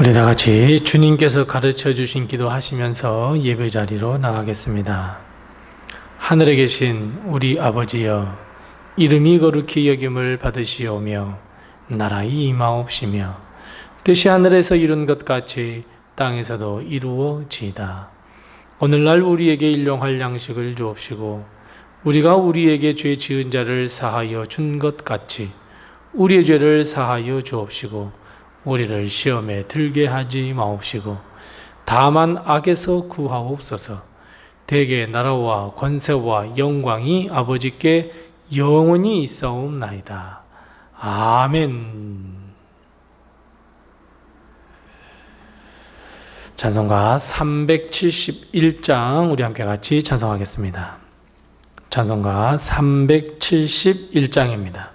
우리 다 같이 주님께서 가르쳐 주신 기도하시면서 예배 자리로 나가겠습니다. 하늘에 계신 우리 아버지여, 이름이 거룩히 여김을 받으시오며 나라의 임하옵시며 뜻이 하늘에서 이룬 것 같이 땅에서도 이루어지이다. 오늘날 우리에게 일용할 양식을 주옵시고 우리가 우리에게 죄 지은 자를 사하여 준 것 같이 우리의 죄를 사하여 주옵시고 우리를 시험에 들게 하지 마옵시고 다만 악에서 구하옵소서. 대개 나라와 권세와 영광이 아버지께 영원히 있사옵나이다. 아멘. 찬송가 371장 우리 함께 같이 찬송하겠습니다. 찬송가 371장입니다.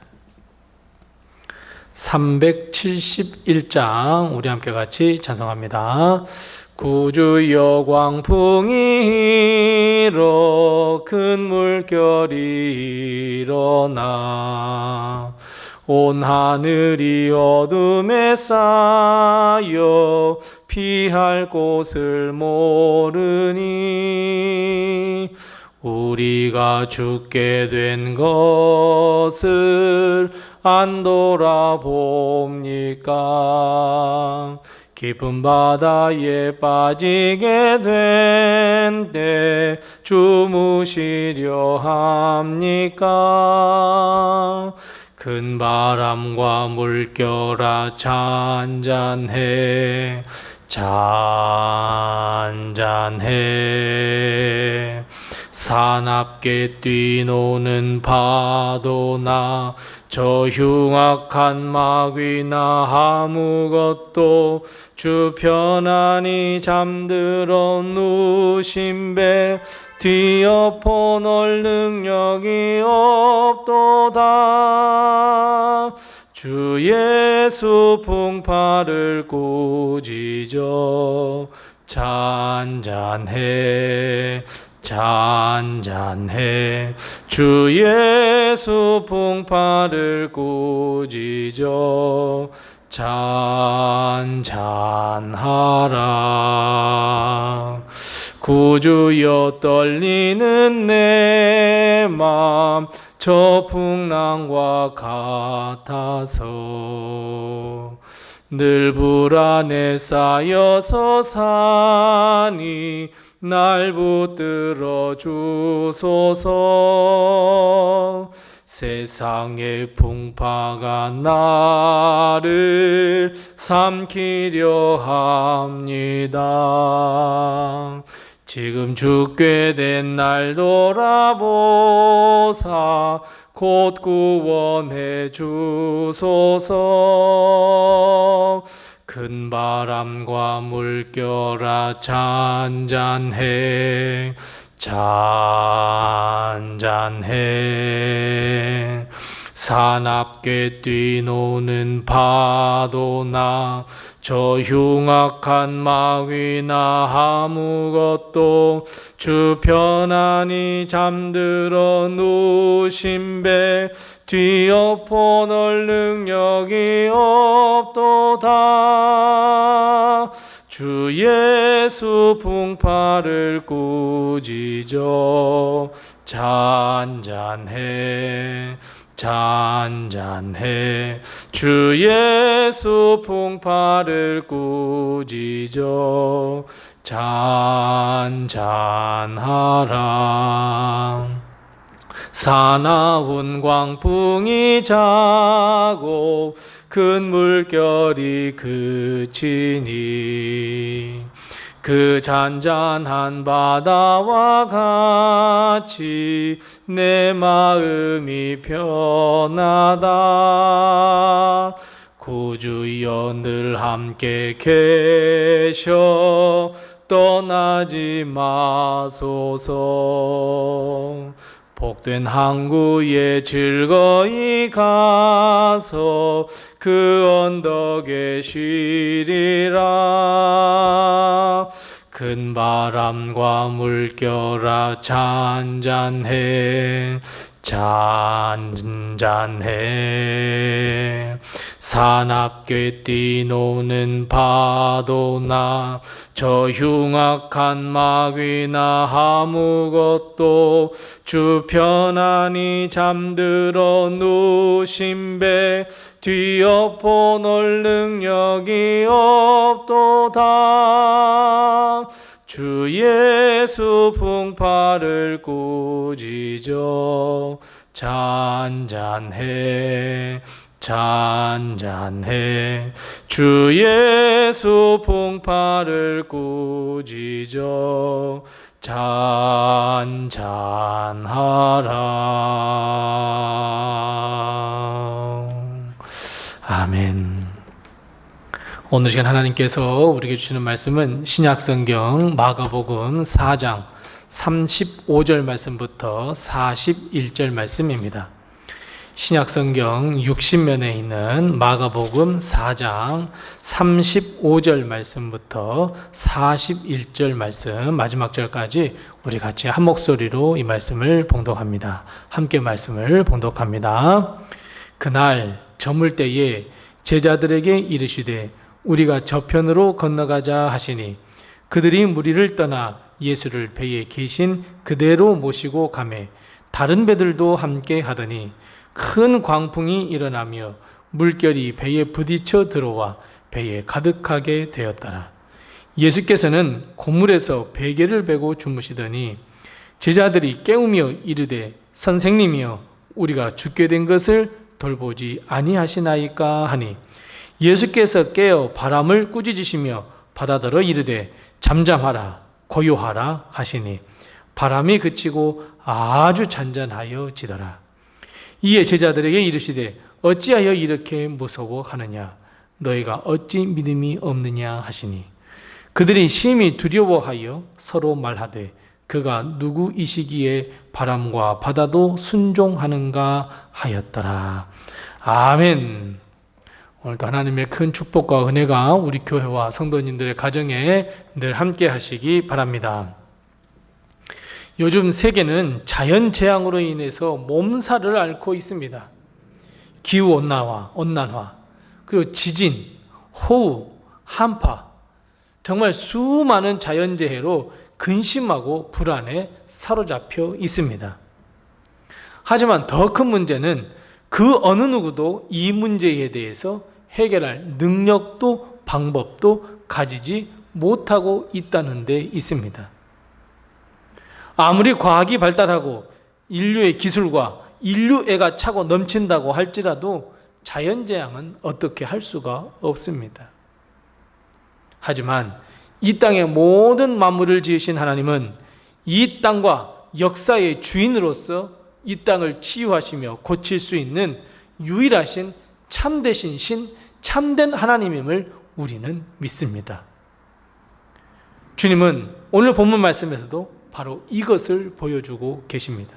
371장 우리 함께 같이 찬송합니다. 구주 여광풍이 일어 큰 물결이 일어나 온 하늘이 어둠에 쌓여 피할 곳을 모르니 우리가 죽게 된 것을 안 돌아봅니까? 깊은 바다에 빠지게 된 때 주무시려 합니까? 큰 바람과 물결아 잔잔해 잔잔해 사납게 뛰노는 파도나 저 흉악한 마귀나 아무것도 주 편안히 잠들어 누신 배 뒤엎어 놓을 능력이 없도다. 주 예수 풍파를 꾸짖어 잔잔해 잔잔해 주 예수 풍파를 꾸짖어 잔잔하라. 구주여 떨리는 내 맘 저 풍랑과 같아서 늘 불안에 쌓여서 사니 날 붙들어 주소서. 세상의 풍파가 나를 삼키려 합니다. 지금 죽게 된 날 돌아보사 곧 구원해 주소서. 큰 바람과 물결아 잔잔해 잔잔해 사납게 뛰노는 파도나 저 흉악한 마귀나 아무것도 주 편안히 잠들어 누신 배 뒤엎어 놓을 능력이 없도다. 주 예수 풍파를 꾸짖어 잔잔해 잔잔해 주 예수 풍파를 꾸짖어 잔잔하라. 사나운 광풍이 자고 큰 물결이 그치니 그 잔잔한 바다와 같이 내 마음이 편하다. 구주여 늘 함께 계셔 떠나지 마소서. 복된 항구에 즐거이 가서 그 언덕에 쉬리라. 큰 바람과 물결아 잔잔해 잔잔해 사납게 뛰노는 파도나 저 흉악한 마귀나 아무것도 주 편안히 잠들어 누신 배 뒤엎어 놓을 능력이 없도다. 주 예수 풍파를 꾸짖어 잔잔해 잔잔해. 주 예수 풍파를 꾸짖어 잔잔하라. 아멘. 오늘 시간 하나님께서 우리에게 주시는 말씀은 신약성경 마가복음 4장 35절 말씀부터 41절 말씀입니다. 신약성경 60면에 있는 마가복음 4장 35절 말씀부터 41절 말씀 마지막 절까지 우리 같이 한 목소리로 이 말씀을 봉독합니다. 함께 말씀을 봉독합니다. 그날 저물 때에 제자들에게 이르시되 우리가 저편으로 건너가자 하시니 그들이 무리를 떠나 예수를 배에 계신 그대로 모시고 가매 다른 배들도 함께 하더니 큰 광풍이 일어나며 물결이 배에 부딪혀 들어와 배에 가득하게 되었더라. 예수께서는 고물에서 베개를 베고 주무시더니 제자들이 깨우며 이르되 선생님이여 우리가 죽게 된 것을 돌보지 아니하시나이까 하니 예수께서 깨어 바람을 꾸짖으시며 바다더러 이르되 잠잠하라 고요하라 하시니 바람이 그치고 아주 잔잔하여 지더라. 이에 제자들에게 이르시되 어찌하여 이렇게 무서워하느냐 너희가 어찌 믿음이 없느냐 하시니 그들이 심히 두려워하여 서로 말하되 그가 누구이시기에 바람과 바다도 순종하는가 하였더라. 아멘. 오늘도 하나님의 큰 축복과 은혜가 우리 교회와 성도님들의 가정에 늘 함께 하시기 바랍니다. 요즘 세계는 자연재앙으로 인해서 몸살을 앓고 있습니다. 기후온난화, 그리고 지진, 호우, 한파, 정말 수많은 자연재해로 근심하고 불안에 사로잡혀 있습니다. 하지만 더 큰 문제는 그 어느 누구도 이 문제에 대해서 해결할 능력도 방법도 가지지 못하고 있다는 데 있습니다. 아무리 과학이 발달하고 인류의 기술과 인류애가 차고 넘친다고 할지라도 자연재앙은 어떻게 할 수가 없습니다. 하지만 이 땅의 모든 만물을 지으신 하나님은 이 땅과 역사의 주인으로서 이 땅을 치유하시며 고칠 수 있는 유일하신 참되신 신, 참된 하나님임을 우리는 믿습니다. 주님은 오늘 본문 말씀에서도 바로 이것을 보여주고 계십니다.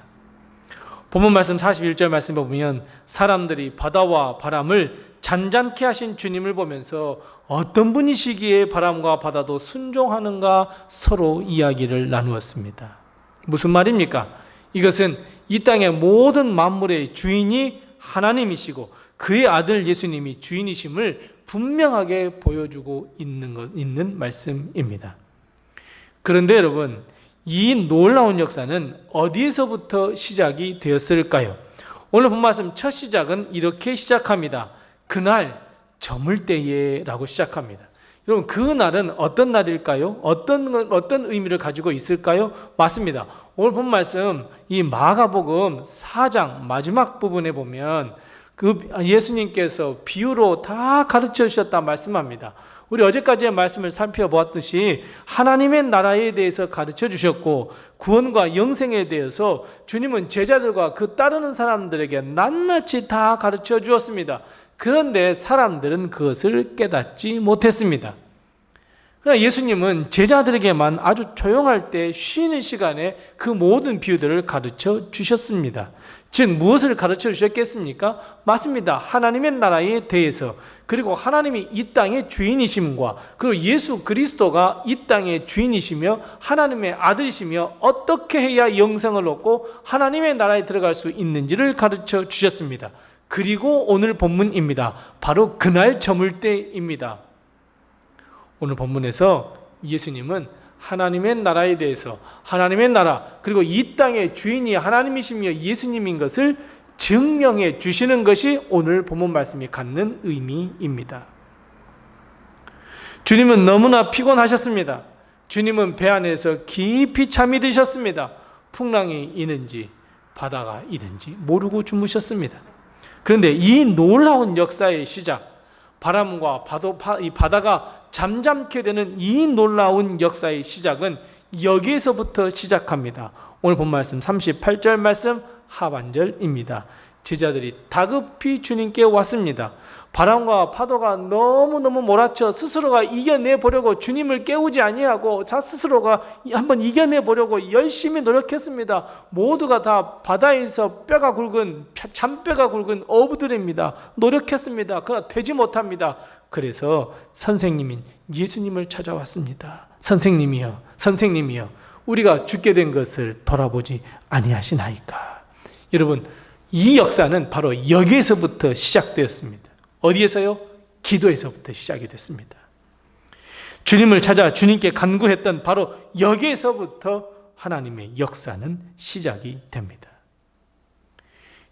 본문 말씀 41절 말씀에 보면 사람들이 바다와 바람을 잔잔케 하신 주님을 보면서 어떤 분이시기에 바람과 바다도 순종하는가 서로 이야기를 나누었습니다. 무슨 말입니까? 이것은 이 땅의 모든 만물의 주인이 하나님이시고 그의 아들 예수님이 주인이심을 분명하게 보여주고 있는 말씀입니다. 그런데 여러분, 이 놀라운 역사는 어디에서부터 시작이 되었을까요? 오늘 본 말씀 첫 시작은 이렇게 시작합니다. 그날 저물 때에 라고 시작합니다. 여러분, 그 날은 어떤 날일까요? 어떤 의미를 가지고 있을까요? 맞습니다. 오늘 본 말씀 이 마가복음 4장 마지막 부분에 보면 그 예수님께서 비유로 다 가르쳐 주셨다 말씀합니다. 우리 어제까지의 말씀을 살펴보았듯이 하나님의 나라에 대해서 가르쳐 주셨고 구원과 영생에 대해서 주님은 제자들과 그 따르는 사람들에게 낱낱이 다 가르쳐 주었습니다. 그런데 사람들은 그것을 깨닫지 못했습니다. 그러나 예수님은 제자들에게만 아주 조용할 때 쉬는 시간에 그 모든 비유들을 가르쳐 주셨습니다. 즉 무엇을 가르쳐 주셨겠습니까? 맞습니다. 하나님의 나라에 대해서, 그리고 하나님이 이 땅의 주인이심과 그리고 예수 그리스도가 이 땅의 주인이시며 하나님의 아들이시며 어떻게 해야 영생을 얻고 하나님의 나라에 들어갈 수 있는지를 가르쳐 주셨습니다. 그리고 오늘 본문입니다. 바로 그날 저물 때입니다. 오늘 본문에서 예수님은 하나님의 나라에 대해서, 하나님의 나라 그리고 이 땅의 주인이 하나님이시며 예수님인 것을 증명해 주시는 것이 오늘 본문 말씀이 갖는 의미입니다. 주님은 너무나 피곤하셨습니다. 주님은 배 안에서 깊이 잠이 드셨습니다. 풍랑이 있는지 바다가 있는지 모르고 주무셨습니다. 그런데 이 놀라운 역사의 시작, 바람과 이 바다가 잠잠케 되는 이 놀라운 역사의 시작은 여기에서부터 시작합니다. 오늘 본 말씀 38절 말씀 하반절입니다. 제자들이 다급히 주님께 왔습니다. 바람과 파도가 너무너무 몰아쳐 스스로가 이겨내 보려고 주님을 깨우지 아니하고 자 스스로가 한번 이겨내 보려고 열심히 노력했습니다. 모두가 다 바다에서 뼈가 굵은 잔뼈가 굵은 어부들입니다. 노력했습니다. 그러나 되지 못합니다. 그래서 선생님인 예수님을 찾아왔습니다. 선생님이여 우리가 죽게 된 것을 돌아보지 아니하시나이까. 여러분, 이 역사는 바로 여기에서부터 시작되었습니다. 어디에서요? 기도에서부터 시작이 됐습니다. 주님을 찾아 주님께 간구했던 바로 여기에서부터 하나님의 역사는 시작이 됩니다.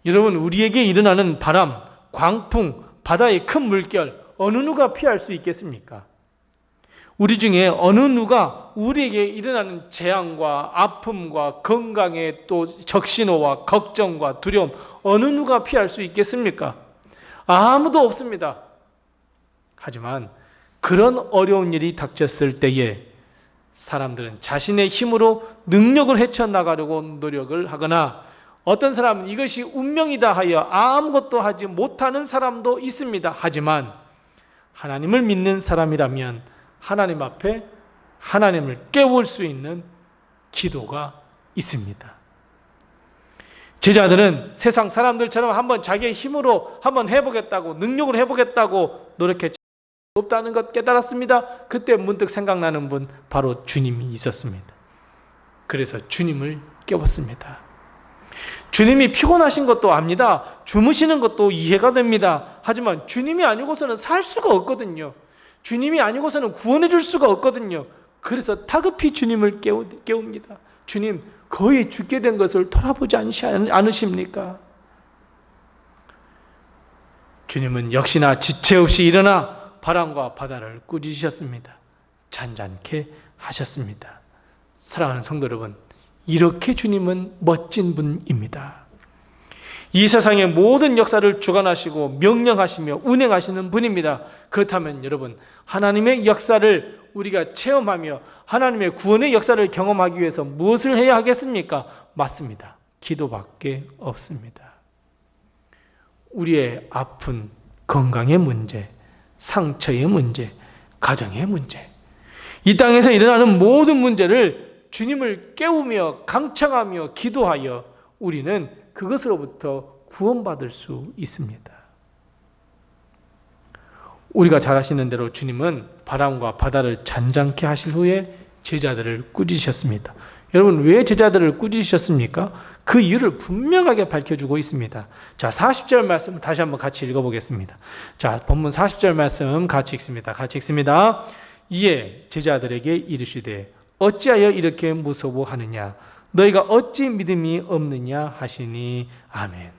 여러분, 우리에게 일어나는 바람, 광풍, 바다의 큰 물결 어느 누가 피할 수 있겠습니까? 우리 중에 어느 누가 우리에게 일어나는 재앙과 아픔과 건강의 또 적신호와 걱정과 두려움 어느 누가 피할 수 있겠습니까? 아무도 없습니다. 하지만 그런 어려운 일이 닥쳤을 때에 사람들은 자신의 힘으로 능력을 헤쳐나가려고 노력을 하거나 어떤 사람은 이것이 운명이다 하여 아무것도 하지 못하는 사람도 있습니다. 하지만 하나님을 믿는 사람이라면 하나님 앞에 하나님을 깨울 수 있는 기도가 있습니다. 제자들은 세상 사람들처럼 한번 자기의 힘으로 한번 해보겠다고 능력으로 해보겠다고 노력했지 없다는 것 깨달았습니다. 그때 문득 생각나는 분 바로 주님이 있었습니다. 그래서 주님을 깨웠습니다. 주님이 피곤하신 것도 압니다. 주무시는 것도 이해가 됩니다. 하지만 주님이 아니고서는 살 수가 없거든요. 주님이 아니고서는 구원해 줄 수가 없거든요. 그래서 다급히 주님을 깨웁니다. 주님, 거의 죽게 된 것을 돌아보지 않으십니까? 주님은 역시나 지체 없이 일어나 바람과 바다를 꾸짖으셨습니다. 잔잔케 하셨습니다. 사랑하는 성도 여러분, 이렇게 주님은 멋진 분입니다. 이 세상의 모든 역사를 주관하시고 명령하시며 운행하시는 분입니다. 그렇다면 여러분, 하나님의 역사를 우리가 체험하며 하나님의 구원의 역사를 경험하기 위해서 무엇을 해야 하겠습니까? 맞습니다. 기도밖에 없습니다. 우리의 아픈 건강의 문제, 상처의 문제, 가정의 문제, 이 땅에서 일어나는 모든 문제를 주님을 깨우며 강청하며 기도하여 우리는 그것으로부터 구원받을 수 있습니다. 우리가 잘 아시는 대로 주님은 바람과 바다를 잔잔케 하신 후에 제자들을 꾸짖으셨습니다. 여러분, 왜 제자들을 꾸짖으셨습니까? 그 이유를 분명하게 밝혀주고 있습니다. 자, 40절 말씀 다시 한번 같이 읽어보겠습니다. 자, 본문 40절 말씀 같이 읽습니다. 이에 제자들에게 이르시되 어찌하여 이렇게 무서워하느냐? 너희가 어찌 믿음이 없느냐 하시니. 아멘.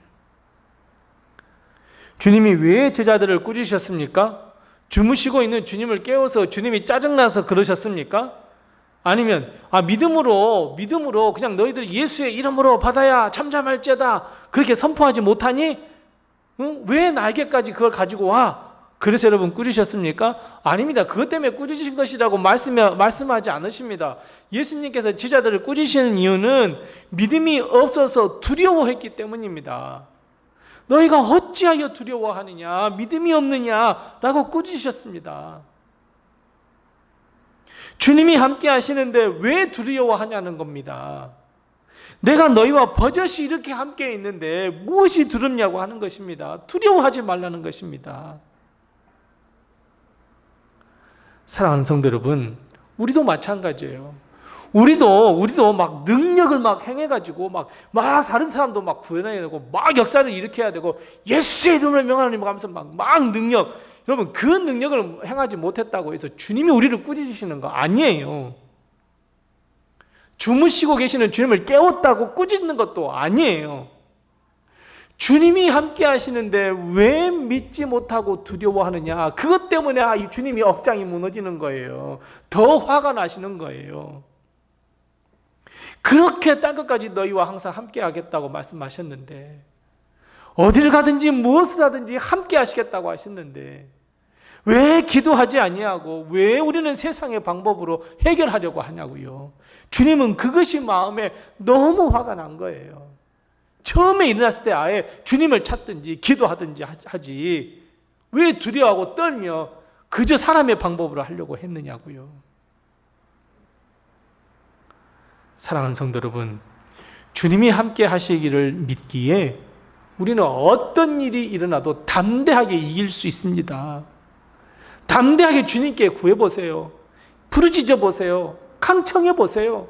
주님이 왜 제자들을 꾸짖으셨습니까? 주무시고 있는 주님을 깨워서 주님이 짜증나서 그러셨습니까? 아니면 믿음으로 그냥 너희들 예수의 이름으로 받아야 잠잠할지어다 그렇게 선포하지 못하니? 왜 나에게까지 그걸 가지고 와? 그래서 여러분 꾸짖으셨습니까? 아닙니다. 그것 때문에 꾸짖으신 것이라고 말씀하지 않으십니다. 예수님께서 제자들을 꾸짖으시는 이유는 믿음이 없어서 두려워했기 때문입니다. 너희가 어찌하여 두려워하느냐, 믿음이 없느냐라고 꾸짖으셨습니다. 주님이 함께 하시는데 왜 두려워하냐는 겁니다. 내가 너희와 버젓이 이렇게 함께 있는데 무엇이 두렵냐고 하는 것입니다. 두려워하지 말라는 것입니다. 사랑하는 성도 여러분, 우리도 마찬가지예요. 우리도 막 능력을 막 행해가지고 막 다른 사람도 막 구해내야 되고 막 역사를 일으켜야 되고 예수의 이름으로 명하노니 하면서 막 능력. 여러분, 그 능력을 행하지 못했다고 해서 주님이 우리를 꾸짖으시는 거 아니에요. 주무시고 계시는 주님을 깨웠다고 꾸짖는 것도 아니에요. 주님이 함께 하시는데 왜 믿지 못하고 두려워하느냐? 그것 때문에 이 주님이 억장이 무너지는 거예요. 더 화가 나시는 거예요. 그렇게 땅끝까지 너희와 항상 함께 하겠다고 말씀하셨는데, 어디를 가든지 무엇을 하든지 함께 하시겠다고 하셨는데 왜 기도하지 아니하고 왜 우리는 세상의 방법으로 해결하려고 하냐고요. 주님은 그것이 마음에 너무 화가 난 거예요. 처음에 일어났을 때 아예 주님을 찾든지 기도하든지 하지, 왜 두려워하고 떨며 그저 사람의 방법으로 하려고 했느냐고요. 사랑하는 성도 여러분, 주님이 함께 하시기를 믿기에 우리는 어떤 일이 일어나도 담대하게 이길 수 있습니다. 담대하게 주님께 구해보세요. 부르짖어 보세요. 강청해 보세요.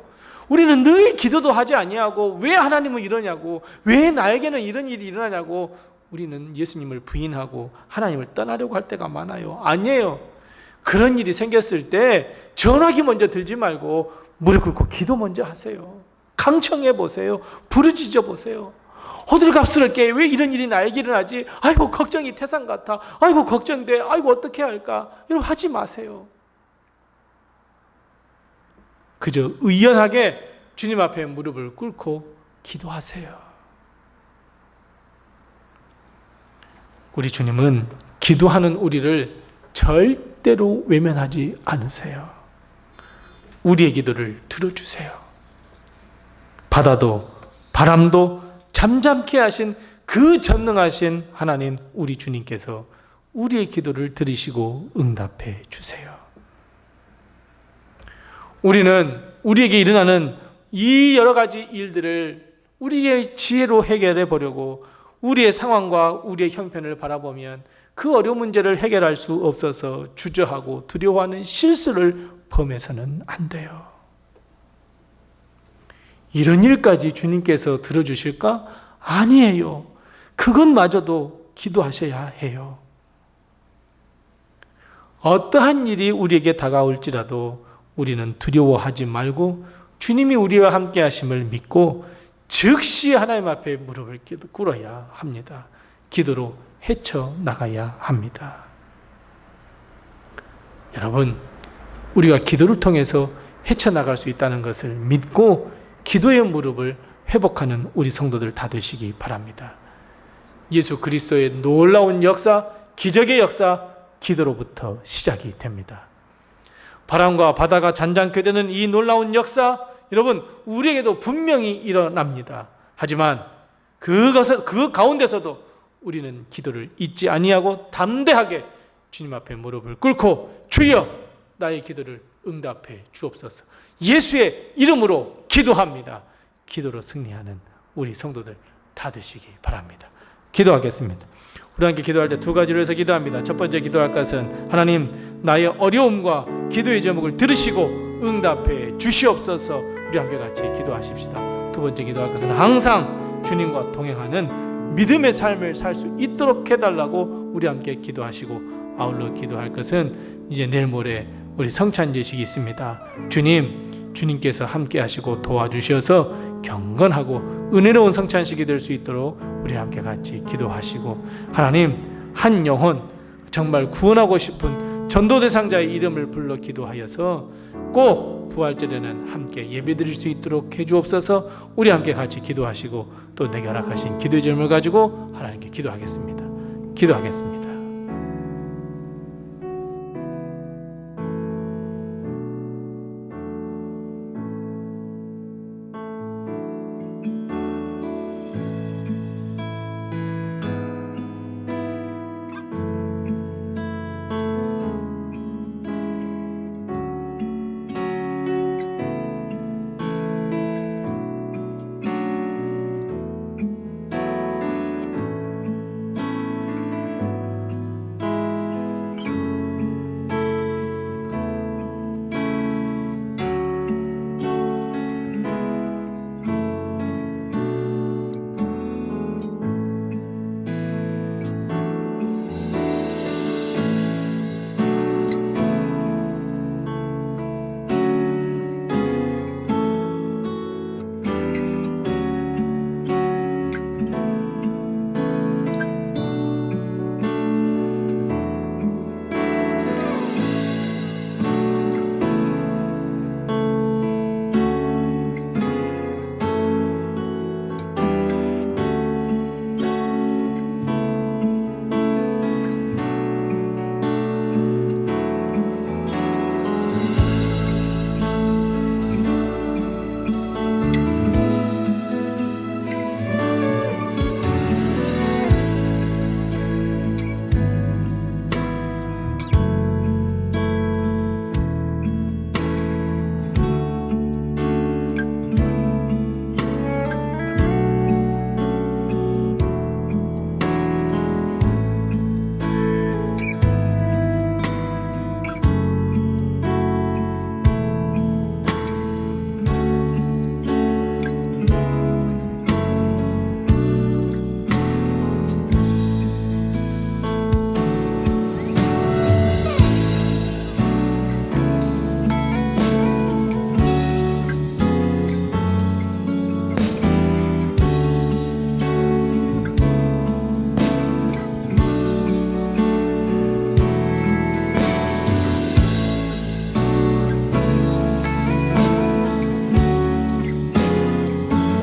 우리는 늘 기도도 하지 아니하고 왜 하나님은 이러냐고, 왜 나에게는 이런 일이 일어나냐고 우리는 예수님을 부인하고 하나님을 떠나려고 할 때가 많아요. 아니에요. 그런 일이 생겼을 때 전화기 먼저 들지 말고 무릎 꿇고 기도 먼저 하세요. 강청해 보세요. 부르짖어 보세요. 호들갑스럽게 왜 이런 일이 나에게 일어나지? 아이고 걱정이 태산 같아. 아이고 걱정돼. 아이고 어떻게 할까? 여러분 하지 마세요. 그저 의연하게 주님 앞에 무릎을 꿇고 기도하세요. 우리 주님은 기도하는 우리를 절대로 외면하지 않으세요. 우리의 기도를 들어주세요. 바다도 바람도 잠잠케 하신 그 전능하신 하나님 우리 주님께서 우리의 기도를 들으시고 응답해 주세요. 우리는 우리에게 일어나는 이 여러 가지 일들을 우리의 지혜로 해결해 보려고 우리의 상황과 우리의 형편을 바라보면 그 어려운 문제를 해결할 수 없어서 주저하고 두려워하는 실수를 범해서는 안 돼요. 이런 일까지 주님께서 들어주실까? 아니에요. 그것마저도 기도하셔야 해요. 어떠한 일이 우리에게 다가올지라도 우리는 두려워하지 말고 주님이 우리와 함께 하심을 믿고 즉시 하나님 앞에 무릎을 꿇어야 합니다. 기도로 헤쳐나가야 합니다. 여러분, 우리가 기도를 통해서 헤쳐나갈 수 있다는 것을 믿고 기도의 무릎을 회복하는 우리 성도들 다 되시기 바랍니다. 예수 그리스도의 놀라운 역사, 기적의 역사, 기도로부터 시작이 됩니다. 바람과 바다가 잔잔케 되는 이 놀라운 역사, 여러분 우리에게도 분명히 일어납니다. 하지만 그 가운데서도 우리는 기도를 잊지 아니하고 담대하게 주님 앞에 무릎을 꿇고 주여 나의 기도를 응답해 주옵소서. 예수의 이름으로 기도합니다. 기도로 승리하는 우리 성도들 다 되시기 바랍니다. 기도하겠습니다. 우리 함께 기도할 때 두 가지로 해서 기도합니다. 첫 번째 기도할 것은 하나님 나의 어려움과 기도의 제목을 들으시고 응답해 주시옵소서. 우리 함께 같이 기도하십시다. 두 번째 기도할 것은 항상 주님과 동행하는 믿음의 삶을 살 수 있도록 해달라고 우리 함께 기도하시고, 아울러 기도할 것은 이제 내일 모레 우리 성찬 예식이 있습니다. 주님께서 함께 하시고 도와주셔서 경건하고 은혜로운 성찬식이 될 수 있도록 우리 함께 같이 기도하시고, 하나님 한 영혼 정말 구원하고 싶은 전도 대상자의 이름을 불러 기도하여서 꼭 부활절에는 함께 예배드릴 수 있도록 해주옵소서. 우리 함께 같이 기도하시고 또 내게 허락하신 기도의 점을 가지고 하나님께 기도하겠습니다.